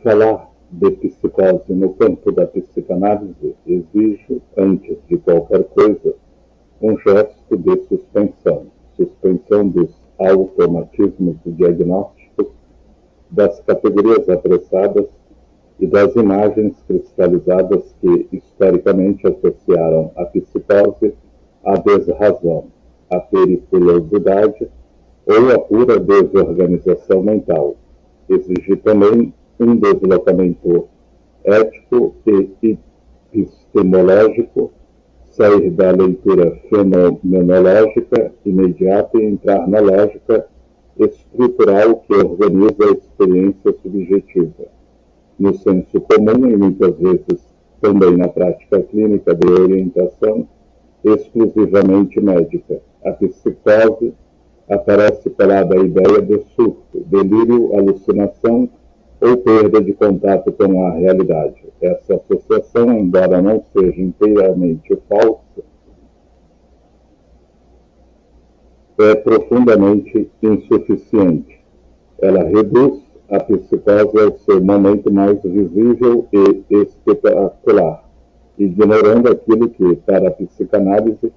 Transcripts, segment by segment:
Falar de psicose no campo da psicanálise exige, antes de qualquer coisa, um gesto de suspensão dos automatismos diagnósticos, das categorias apressadas e das imagens cristalizadas que, historicamente, associaram a psicose à desrazão, à periculosidade ou à pura desorganização mental. Exige também um deslocamento ético e epistemológico, sair da leitura fenomenológica imediata e entrar na lógica estrutural que organiza a experiência subjetiva. No senso comum e muitas vezes também na prática clínica de orientação exclusivamente médica, a psicose aparece pela ideia de surto, delírio, alucinação ou perda de contato com a realidade. Essa associação, embora não seja inteiramente falsa, é profundamente insuficiente. Ela reduz a psicose ao seu momento mais visível e espetacular, ignorando aquilo que, para a psicanálise,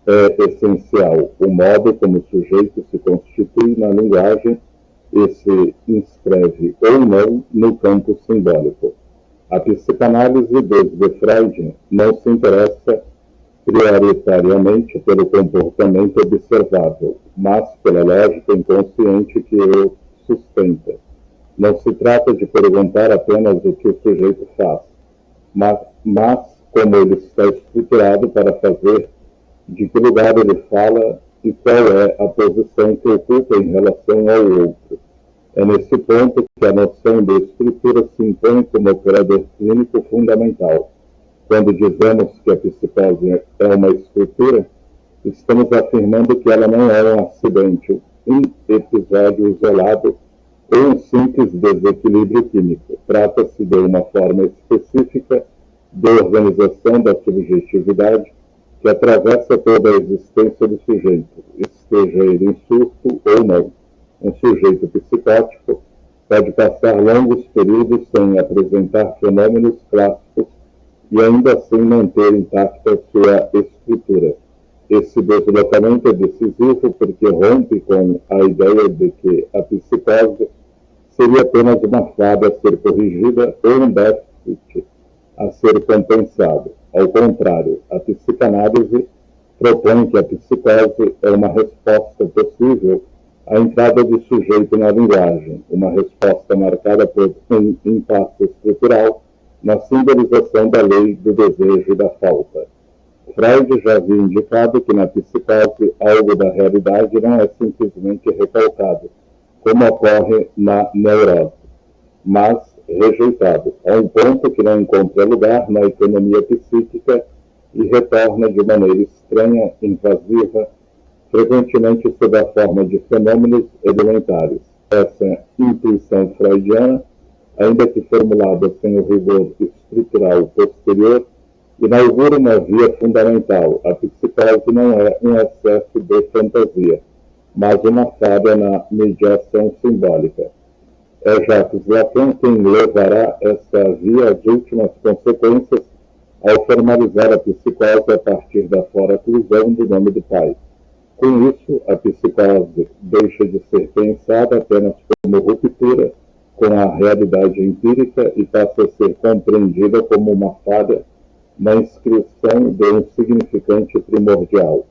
é essencial: o modo como o sujeito se constitui na linguagem e se inscreve ou não no campo simbólico. A psicanálise, desde Freud, não se interessa prioritariamente pelo comportamento observável, mas pela lógica inconsciente que o sustenta. Não se trata de perguntar apenas o que o sujeito faz, mas como ele está estruturado para fazer, de que lugar ele fala e qual é a posição que ocupa em relação ao outro. É nesse ponto que a noção de estrutura se impõe como operador clínico fundamental. Quando dizemos que a psicose é uma estrutura, estamos afirmando que ela não é um acidente, um episódio isolado ou um simples desequilíbrio químico. Trata-se de uma forma específica de organização da subjetividade que atravessa toda a existência do sujeito, esteja ele em surto ou não. Um sujeito psicótico pode passar longos períodos sem apresentar fenômenos clássicos e ainda assim manter intacta sua estrutura. Esse deslocamento é decisivo porque rompe com a ideia de que a psicose seria apenas uma falha a ser corrigida ou um déficit a ser compensado. Ao contrário, a psicanálise propõe que a psicose é uma resposta possível à entrada do sujeito na linguagem, uma resposta marcada por um impasse estrutural na simbolização da lei do desejo e da falta. Freud já havia indicado que na psicose algo da realidade não é simplesmente recalcado, como ocorre na neurose, mas rejeitado, a um ponto que não encontra lugar na economia psíquica e retorna de maneira estranha, invasiva, frequentemente sob a forma de fenômenos elementares. Essa intuição freudiana, ainda que formulada sem o rigor estrutural posterior, inaugura uma via fundamental. A psicose não é um excesso de fantasia, mas uma falha na mediação simbólica. É Jacques Lacan quem levará essa via às últimas consequências ao formalizar a psicose a partir da fora-oclusão do nome do pai. Com isso, a psicose deixa de ser pensada apenas como ruptura com a realidade empírica e passa a ser compreendida como uma falha na inscrição de um significante primordial,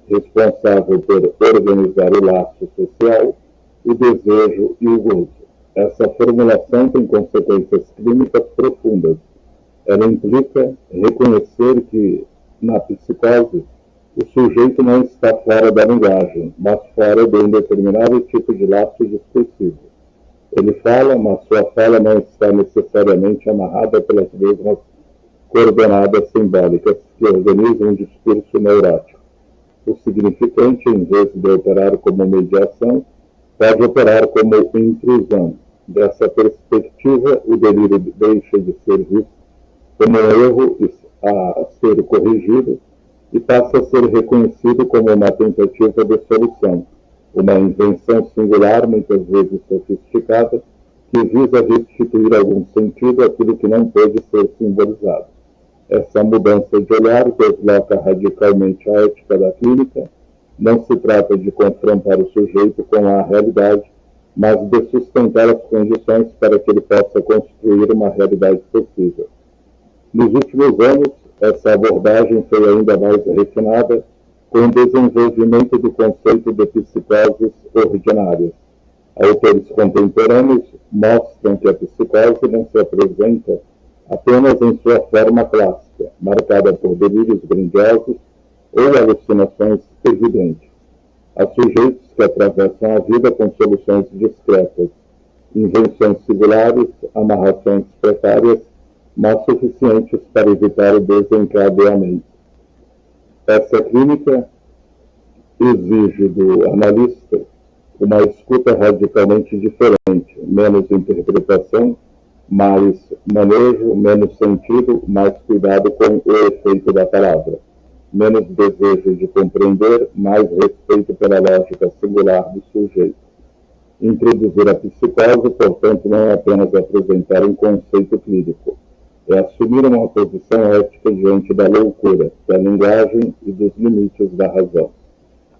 responsável por organizar o laço social, o desejo e o gozo. Essa formulação tem consequências clínicas profundas. Ela implica reconhecer que, na psicose, o sujeito não está fora da linguagem, mas fora de um determinado tipo de laço discursivo. Ele fala, mas sua fala não está necessariamente amarrada pelas mesmas coordenadas simbólicas que organizam um discurso neurótico. O significante, em vez de operar como mediação, pode operar como intrusão. Dessa perspectiva, o delírio deixa de ser visto como um erro a ser corrigido e passa a ser reconhecido como uma tentativa de solução, uma invenção singular, muitas vezes sofisticada, que visa restituir algum sentido àquilo que não pôde ser simbolizado. Essa mudança de olhar desloca radicalmente a ética da clínica. Não se trata de confrontar o sujeito com a realidade, mas de sustentar as condições para que ele possa construir uma realidade possível. Nos últimos anos, essa abordagem foi ainda mais refinada com o desenvolvimento do conceito de psicoses ordinárias. Autores contemporâneos mostram que a psicose não se apresenta apenas em sua forma clássica, marcada por delírios grandiosos ou alucinações evidentes. Há sujeitos que atravessam a vida com soluções discretas, invenções singulares, amarrações precárias, mas suficientes para evitar o desencadeamento. Essa clínica exige do analista uma escuta radicalmente diferente, menos interpretação, mais manejo, menos sentido, mais cuidado com o efeito da palavra, menos desejo de compreender, mais respeito pela lógica singular do sujeito. Introduzir a psicose, portanto, não é apenas apresentar um conceito clínico, é assumir uma posição ética diante da loucura, da linguagem e dos limites da razão.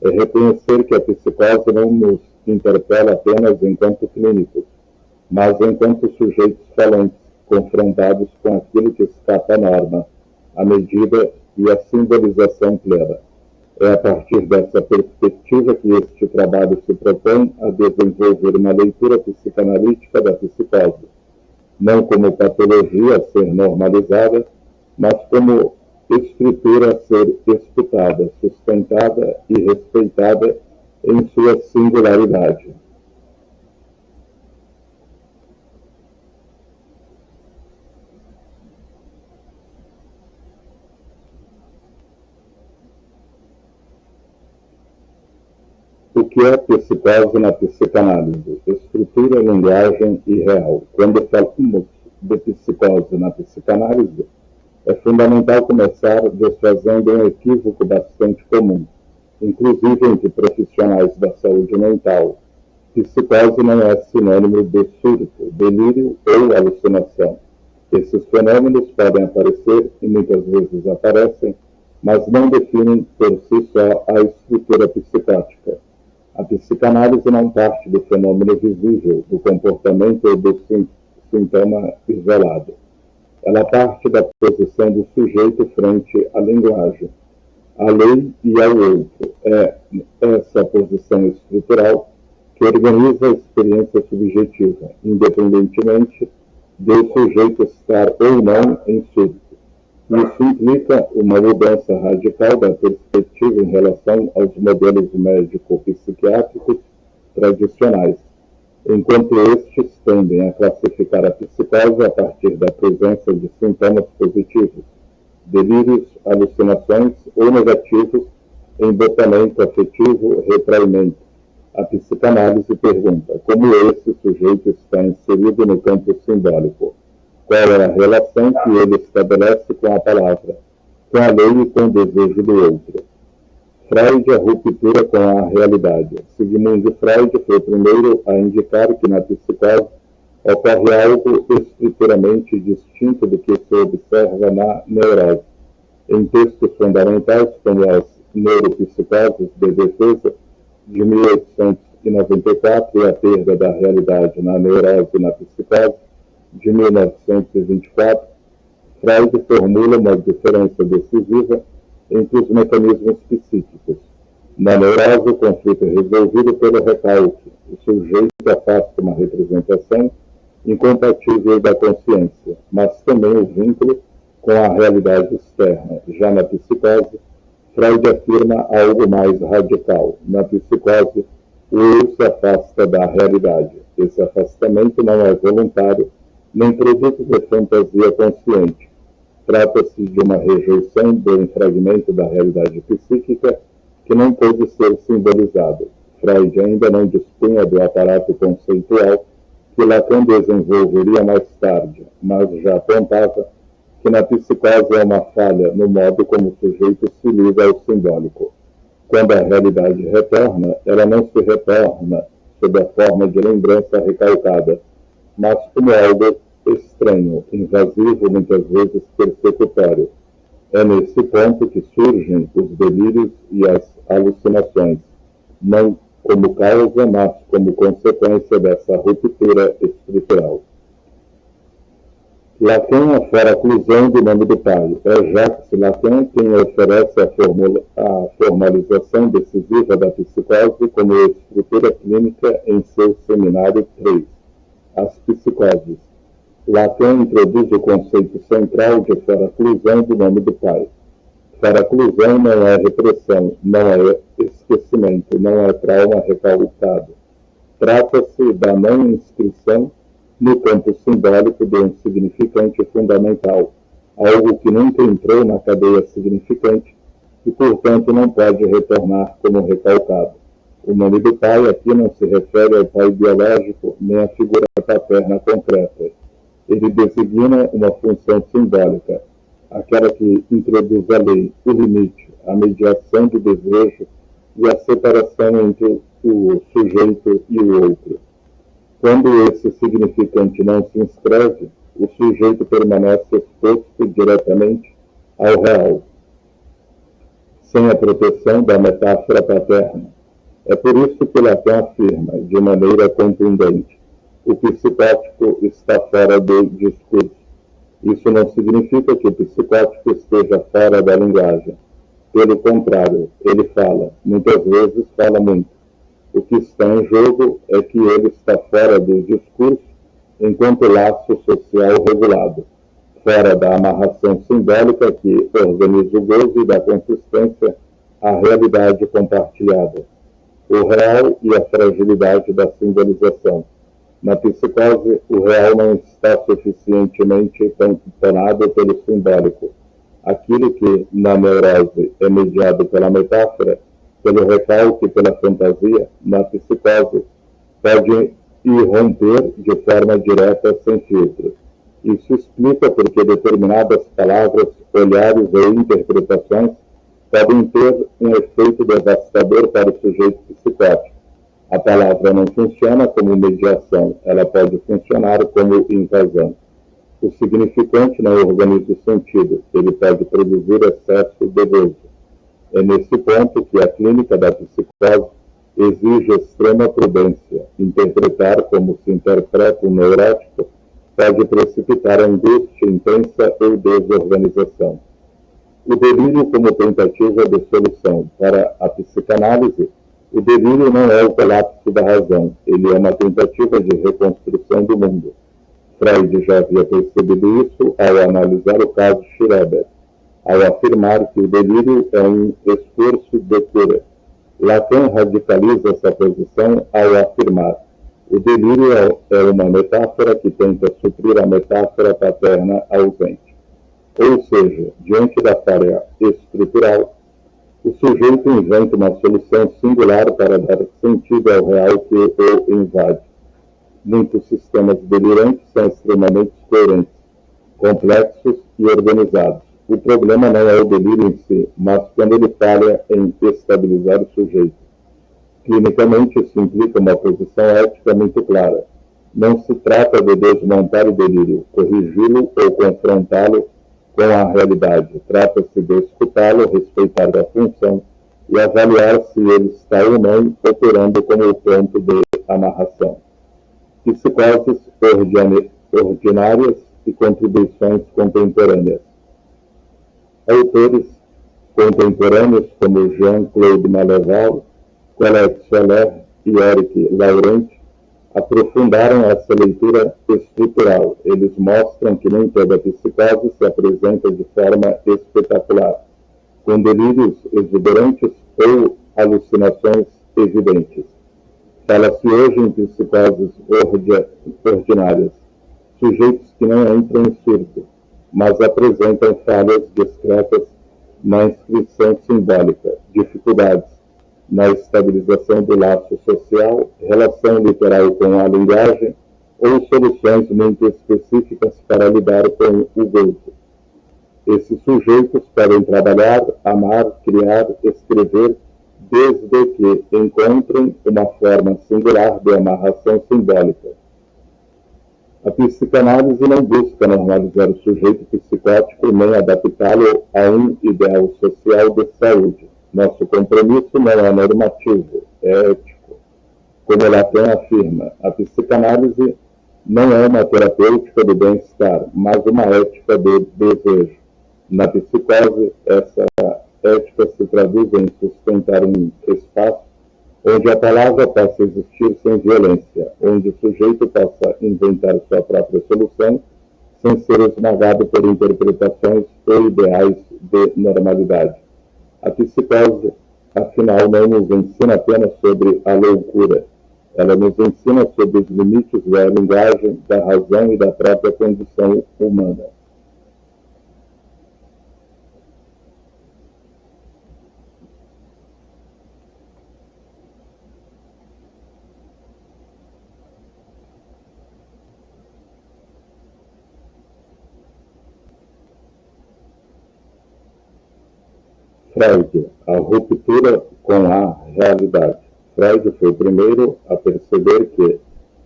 É reconhecer que a psicose não nos interpela apenas enquanto clínicos, mas enquanto sujeitos falantes, confrontados com aquilo que escapa à norma, à medida e à simbolização plena. É a partir dessa perspectiva que este trabalho se propõe a desenvolver uma leitura psicanalítica da psicose, não como patologia a ser normalizada, mas como estrutura a ser escutada, sustentada e respeitada em sua singularidade. O que é psicose na psicanálise? Estrutura, linguagem e real. Quando falamos de psicose na psicanálise, é fundamental começar desfazendo um equívoco bastante comum, inclusive entre profissionais da saúde mental. Psicose não é sinônimo de surto, delírio ou alucinação. Esses fenômenos podem aparecer, e muitas vezes aparecem, mas não definem por si só a estrutura psicótica. A psicanálise não parte do fenômeno visível, do comportamento ou do sintoma isolado. Ela parte da posição do sujeito frente à linguagem, à lei e ao outro. É essa posição estrutural que organiza a experiência subjetiva, independentemente do sujeito estar ou não em surto. Isso implica uma mudança radical da perspectiva em relação aos modelos médico-psiquiátricos tradicionais, enquanto estes tendem a classificar a psicose a partir da presença de sintomas positivos, delírios, alucinações ou negativos, embotamento afetivo, retraimento. A psicanálise pergunta como esse sujeito está inserido no campo simbólico. Qual é a relação que ele estabelece com a palavra, com a lei e com o desejo do outro. Freud, a ruptura com a realidade. Sigmund Freud foi o primeiro a indicar que na psicose ocorre algo estruturalmente distinto do que se observa na neurose. Em textos fundamentais, como as Neuropsicoses de Defesa, de 1894, e a perda da realidade na neurose e na psicose, de 1924, Freud formula uma diferença decisiva entre os mecanismos psíquicos. Na neurose, o conflito é resolvido pelo recalque. O sujeito afasta uma representação incompatível da consciência, mas também o vínculo com a realidade externa. Já na psicose, Freud afirma algo mais radical. Na psicose, o eu se afasta da realidade. Esse afastamento não é voluntário, nem produto de fantasia consciente. Trata-se de uma rejeição de um fragmento da realidade psíquica que não pôde ser simbolizado. Freud ainda não dispunha do aparato conceitual que Lacan desenvolveria mais tarde, mas já apontava que na psicose há uma falha no modo como o sujeito se liga ao simbólico. Quando a realidade retorna, ela não se retorna sob a forma de lembrança recalcada, mas como algo estranho, invasivo, muitas vezes persecutório. É nesse ponto que surgem os delírios e as alucinações, não como causa, mas como consequência dessa ruptura estrutural. Lacan afora a oclusão do nome do pai. É Jacques Lacan quem oferece a formalização decisiva da psicose como estrutura clínica em seu seminário 3, As Psicoses. Lacan introduz o conceito central de fora-oclusão do nome do pai. Fora-oclusão não é repressão, não é esquecimento, não é trauma recalcado. Trata-se da não inscrição no campo simbólico de um significante fundamental, algo que nunca entrou na cadeia significante e, portanto, não pode retornar como recalcado. O nome do pai aqui não se refere ao pai biológico nem à figura paterna concreta. Ele designa uma função simbólica, aquela que introduz a lei, o limite, a mediação do desejo e a separação entre o sujeito e o outro. Quando esse significante não se inscreve, o sujeito permanece exposto diretamente ao real, sem a proteção da metáfora paterna. É por isso que Lacan afirma, de maneira contundente, o psicótico está fora do discurso. Isso não significa que o psicótico esteja fora da linguagem. Pelo contrário, ele fala, muitas vezes fala muito. O que está em jogo é que ele está fora do discurso enquanto laço social regulado, fora da amarração simbólica que organiza o gozo e dá consistência à realidade compartilhada, o real e a fragilidade da simbolização. Na psicose, o real não está suficientemente tamponado pelo simbólico. Aquilo que, na neurose, é mediado pela metáfora, pelo recalque, pela fantasia, na psicose, pode irromper de forma direta, sem filtro. Isso explica porque determinadas palavras, olhares ou interpretações podem ter um efeito devastador para o sujeito psicótico. A palavra não funciona como mediação, ela pode funcionar como invasão. O significante não organiza o sentido, ele pode produzir excesso de gozo. É nesse ponto que a clínica da psicose exige extrema prudência. Interpretar como se interpreta o neurótico pode precipitar angústia intensa ou desorganização. O delírio como tentativa de solução. Para a psicanálise, o delírio não é o colapso da razão, ele é uma tentativa de reconstrução do mundo. Freud já havia percebido isso ao analisar o caso Schreber, ao afirmar que o delírio é um esforço de cura. Lacan radicaliza essa posição ao afirmar: o delírio é uma metáfora que tenta suprir a metáfora paterna ausente. Ou seja, diante da falha estrutural, o sujeito inventa uma solução singular para dar sentido ao real que o invade. Muitos sistemas delirantes são extremamente coerentes, complexos e organizados. O problema não é o delírio em si, mas quando ele falha em estabilizar o sujeito. Clinicamente, isso implica uma posição ética muito clara. Não se trata de desmontar o delírio, corrigi-lo ou confrontá-lo com a realidade. Trata-se de escutá-lo, respeitar a função e avaliar se ele está ou não operando como ponto de amarração. Psicoses ordinárias e contribuições contemporâneas. Autores contemporâneos como Jean-Claude Maleval, Colette Scheller e Eric Laurent aprofundaram essa leitura estrutural. Eles mostram que nem toda psicose se apresenta de forma espetacular, com delírios exuberantes ou alucinações evidentes. Fala-se hoje em psicoses ordinárias, sujeitos que não entram em surto, mas apresentam falhas discretas na inscrição simbólica, dificuldades na estabilização do laço social, relação literal com a linguagem ou soluções muito específicas para lidar com o gozo. Esses sujeitos podem trabalhar, amar, criar, escrever, desde que encontrem uma forma singular de amarração simbólica. A psicanálise não busca normalizar o sujeito psicótico nem adaptá-lo a um ideal social de saúde. Nosso compromisso não é normativo, é ético. Como Lacan afirma, a psicanálise não é uma terapêutica do bem-estar, mas uma ética do desejo. Na psicose, essa ética se traduz em sustentar um espaço onde a palavra possa existir sem violência, onde o sujeito possa inventar sua própria solução, sem ser esmagado por interpretações ou ideais de normalidade. A psicose, afinal, não nos ensina apenas sobre a loucura, ela nos ensina sobre os limites da linguagem, da razão e da própria condição humana. Freud, a ruptura com a realidade. Freud foi o primeiro a perceber que,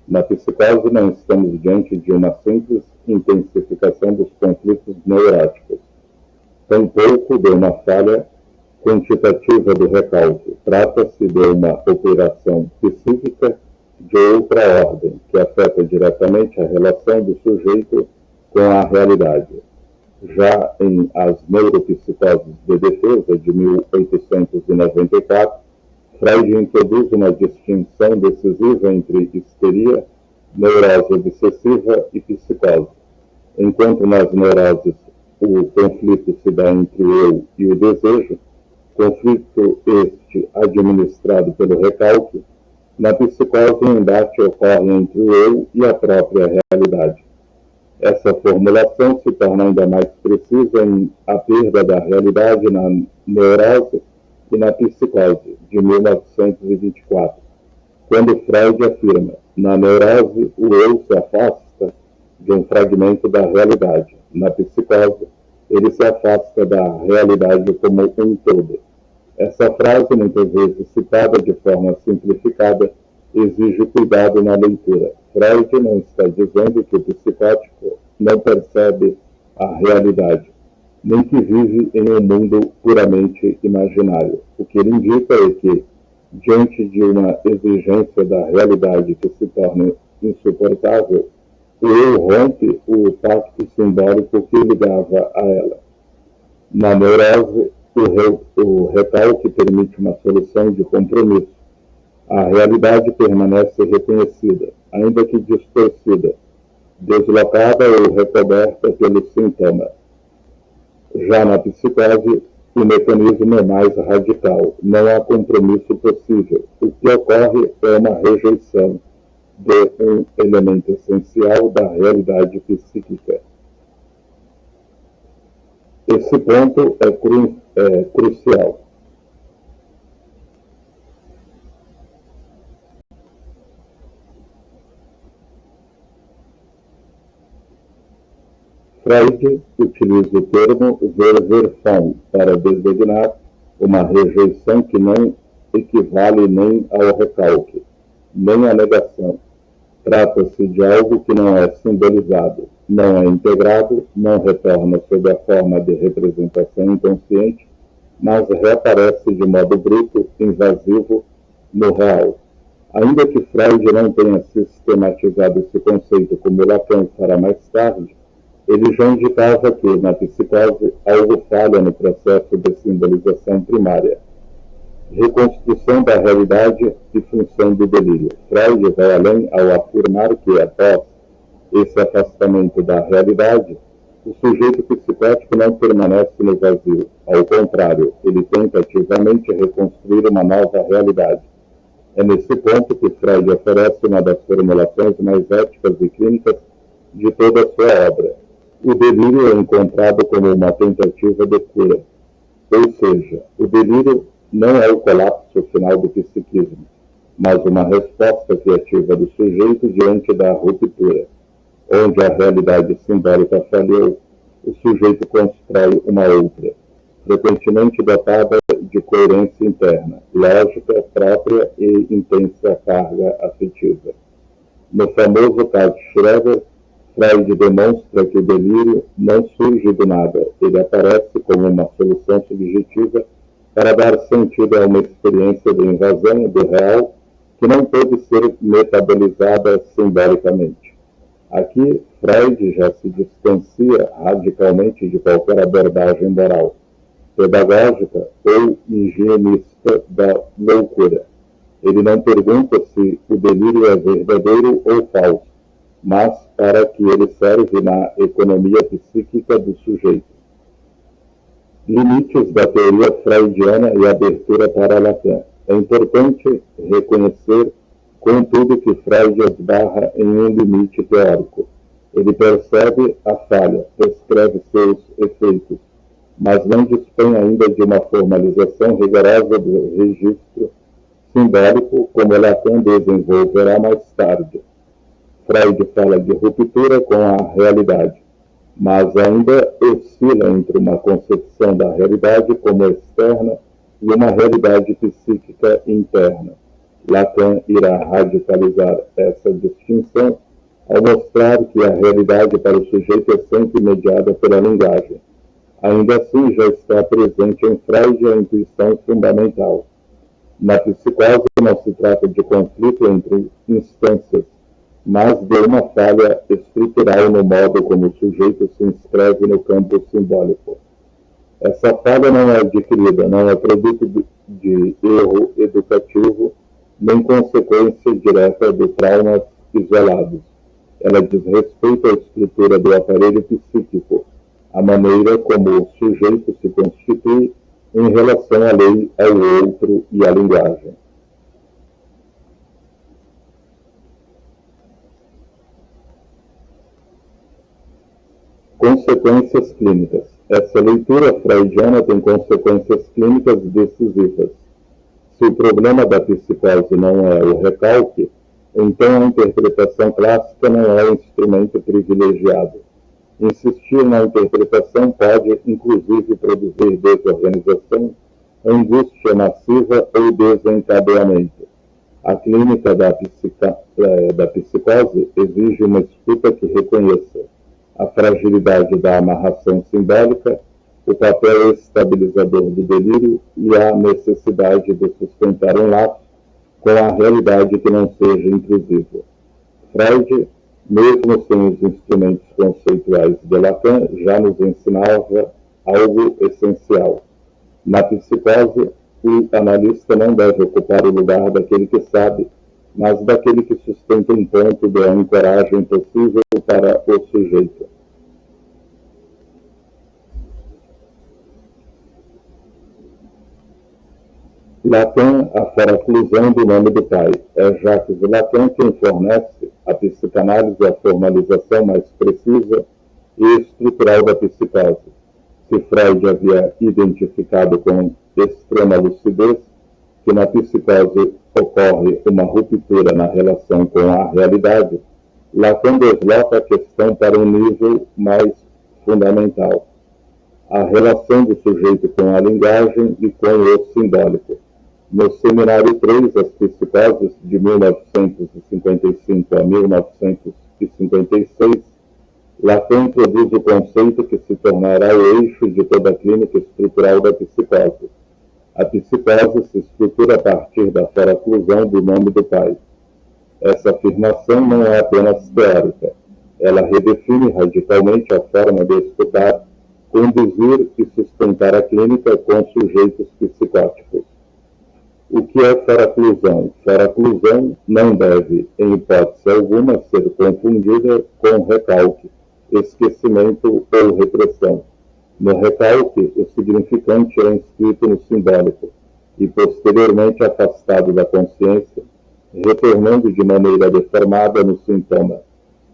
na psicose, não estamos diante de uma simples intensificação dos conflitos neuróticos, tampouco de uma falha quantitativa do recalque. Trata-se de uma operação psíquica de outra ordem, que afeta diretamente a relação do sujeito com a realidade. Já em As Neuropsicoses de Defesa, de 1894, Freud introduz uma distinção decisiva entre histeria, neurose obsessiva e psicose. Enquanto nas neuroses o conflito se dá entre o eu e o desejo, conflito este administrado pelo recalque, na psicose o embate ocorre entre o eu e a própria realidade. Essa formulação se torna ainda mais precisa em A Perda da Realidade na Neurose e na Psicose, de 1924, quando Freud afirma: na neurose, o eu se afasta de um fragmento da realidade. Na psicose, ele se afasta da realidade como um todo. Essa frase, muitas vezes citada de forma simplificada, exige cuidado na leitura. Freud não está dizendo que o psicótico não percebe a realidade, nem que vive em um mundo puramente imaginário. O que ele indica é que, diante de uma exigência da realidade que se torna insuportável, o eu rompe o pacto simbólico que ligava a ela. Na neurose, o recalque permite uma solução de compromisso. A realidade permanece reconhecida, ainda que distorcida, deslocada ou recoberta pelo sintoma. Já na psicose, o mecanismo é mais radical, não há compromisso possível. O que ocorre é uma rejeição de um elemento essencial da realidade psíquica. Esse ponto é crucial. Freud utiliza o termo Verwerfung para designar uma rejeição que não equivale nem ao recalque, nem à negação. Trata-se de algo que não é simbolizado, não é integrado, não retorna sob a forma de representação inconsciente, mas reaparece de modo bruto, invasivo, no real. Ainda que Freud não tenha sistematizado esse conceito como Lacan fará mais tarde, ele já indicava que, na psicose, algo falha no processo de simbolização primária. Reconstrução da realidade e função do delírio. Freud vai além ao afirmar que, após esse afastamento da realidade, o sujeito psicótico não permanece no vazio. Ao contrário, ele tenta ativamente reconstruir uma nova realidade. É nesse ponto que Freud oferece uma das formulações mais éticas e clínicas de toda a sua obra. O delírio é encontrado como uma tentativa de cura. Ou seja, o delírio não é o colapso final do psiquismo, mas uma resposta criativa do sujeito diante da ruptura. Onde a realidade simbólica falhou, o sujeito constrói uma outra, frequentemente dotada de coerência interna, lógica própria e intensa carga afetiva. No famoso caso Schroeder, Freud demonstra que o delírio não surge do nada, ele aparece como uma solução subjetiva para dar sentido a uma experiência de invasão do real que não pode ser metabolizada simbolicamente. Aqui, Freud já se distancia radicalmente de qualquer abordagem moral, pedagógica ou higienista da loucura. Ele não pergunta se o delírio é verdadeiro ou falso, mas para que ele serve na economia psíquica do sujeito. Limites da teoria freudiana e abertura para Lacan. É importante reconhecer, contudo, que Freud esbarra em um limite teórico. Ele percebe a falha, prescreve seus efeitos, mas não dispõe ainda de uma formalização rigorosa do registro simbólico, como Lacan desenvolverá mais tarde. Freud fala de ruptura com a realidade, mas ainda oscila entre uma concepção da realidade como externa e uma realidade psíquica interna. Lacan irá radicalizar essa distinção ao mostrar que a realidade para o sujeito é sempre mediada pela linguagem. Ainda assim, já está presente em Freud a intuição fundamental. Na psicose não se trata de conflito entre instâncias, mas de uma falha estrutural no modo como o sujeito se inscreve no campo simbólico. Essa falha não é adquirida, não é produto de erro educativo, nem consequência direta de traumas isolados. Ela diz respeito à estrutura do aparelho psíquico, a maneira como o sujeito se constitui em relação à lei, ao outro e à linguagem. Consequências clínicas. Essa leitura freudiana tem consequências clínicas decisivas. Se o problema da psicose não é o recalque, então a interpretação clássica não é um instrumento privilegiado. Insistir na interpretação pode, inclusive, produzir desorganização, angústia massiva ou desencadeamento. A clínica da psicose exige uma escuta que reconheça a fragilidade da amarração simbólica, o papel estabilizador do delírio e a necessidade de sustentar um laço com a realidade que não seja intrusivo. Freud, mesmo sem os instrumentos conceituais de Lacan, já nos ensinava algo essencial. Na psicose, o analista não deve ocupar o lugar daquele que sabe, mas daquele que sustenta um ponto de ancoragem possível para o sujeito. Lacan, a faraclusão do nome do pai. É Jacques Lacan quem fornece à psicanálise a formalização mais precisa e estrutural da psicose. Se Freud havia identificado com extrema lucidez que na psicose ocorre uma ruptura na relação com a realidade, Lacan desloca a questão para um nível mais fundamental, a relação do sujeito com a linguagem e com o simbólico. No Seminário 3, as psicoses de 1955 a 1956, Lacan introduz o conceito que se tornará o eixo de toda a clínica estrutural da psicose. A psicose se estrutura a partir da faraclusão do nome do pai. Essa afirmação não é apenas teórica. Ela redefine radicalmente a forma de estudar, conduzir e sustentar a clínica com sujeitos psicóticos. O que é faraclusão? Faraclusão não deve, em hipótese alguma, ser confundida com recalque, esquecimento ou repressão. No recalque, o significante é inscrito no simbólico e posteriormente afastado da consciência, retornando de maneira deformada no sintoma.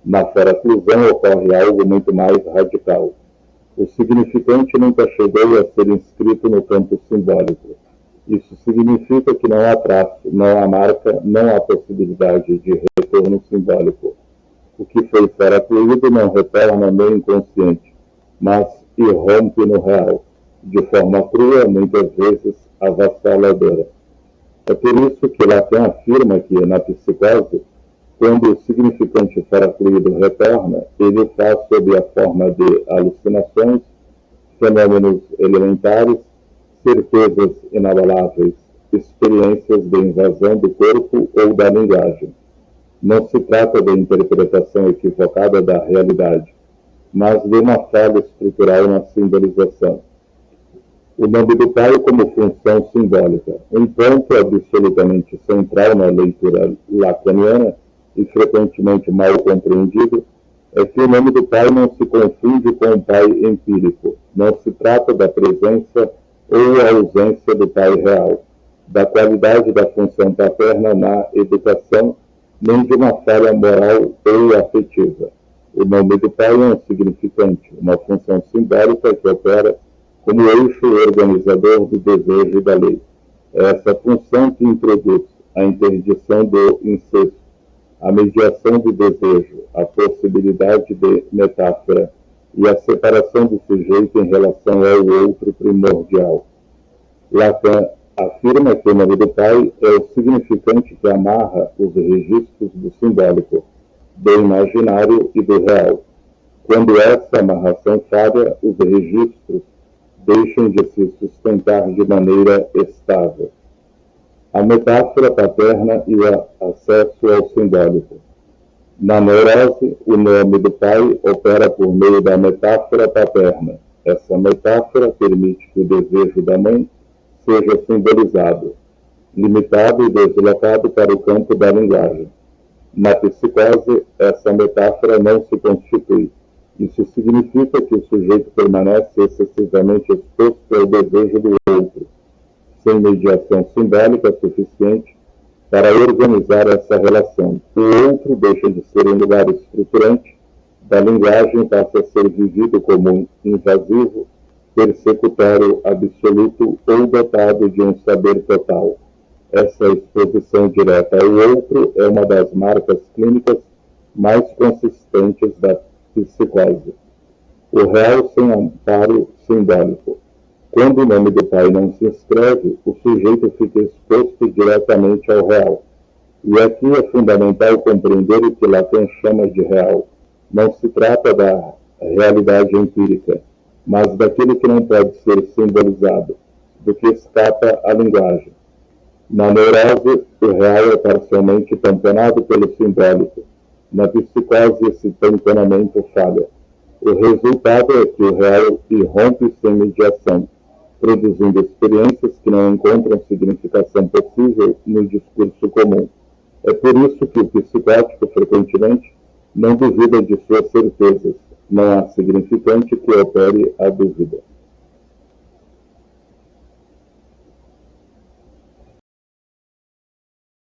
Na faraclusão ocorre algo muito mais radical. O significante nunca chegou a ser inscrito no campo simbólico. Isso significa que não há traço, não há marca, não há possibilidade de retorno simbólico. O que foi faracluído não retorna no inconsciente, mas irrompe no real, de forma crua, muitas vezes avassaladora. É por isso que Lacan afirma que, na psicose, Quando o significante fora fluido retorna, ele o faz sob a forma de alucinações, fenômenos elementares, certezas inabaláveis, experiências de invasão do corpo ou da linguagem. Não se trata de interpretação equivocada da realidade, mas de uma falha estrutural na simbolização. O nome do Pai como função simbólica. Um ponto absolutamente central na leitura lacaniana, e frequentemente mal compreendido, é que o nome do Pai não se confunde com o Pai empírico. Não se trata da presença ou ausência do Pai real, da qualidade da função paterna na educação, nem de uma falha moral ou afetiva. O nome do Pai é um significante, uma função simbólica que opera como eixo organizador do desejo e da lei. É essa função que introduz a interdição do incesto, a mediação do desejo, a possibilidade de metáfora e a separação do sujeito em relação ao outro primordial. Lacan afirma que o nome do Pai é o significante que amarra os registros do simbólico, do imaginário e do real. Quando essa amarração falha, os registros deixam de se sustentar de maneira estável. A metáfora paterna e o acesso ao simbólico. Na neurose, o nome do Pai opera por meio da metáfora paterna. Essa metáfora permite que o desejo da mãe seja simbolizado, limitado e deslocado para o campo da linguagem. Na psicose, essa metáfora não se constitui. Isso significa que o sujeito permanece excessivamente exposto ao desejo do outro, sem mediação simbólica suficiente para organizar essa relação. O outro deixa de ser um lugar estruturante da linguagem, passa a ser vivido como um invasivo, persecutório absoluto ou dotado de um saber total. Essa exposição direta ao outro é uma das marcas clínicas mais consistentes da psicose. O real sem amparo simbólico. Quando o nome do Pai não se escreve, o sujeito fica exposto diretamente ao real. E aqui é fundamental compreender o que Lacan chama de real. Não se trata da realidade empírica, mas daquilo que não pode ser simbolizado, do que escapa à linguagem. Na neurose, o real é parcialmente tamponado pelo simbólico. Na psicose, esse tamponamento falha. O resultado é que o real irrompe sem mediação, produzindo experiências que não encontram significação possível no discurso comum. É por isso que o psicótico, frequentemente, não duvida de suas certezas. Não há significante que opere a dúvida.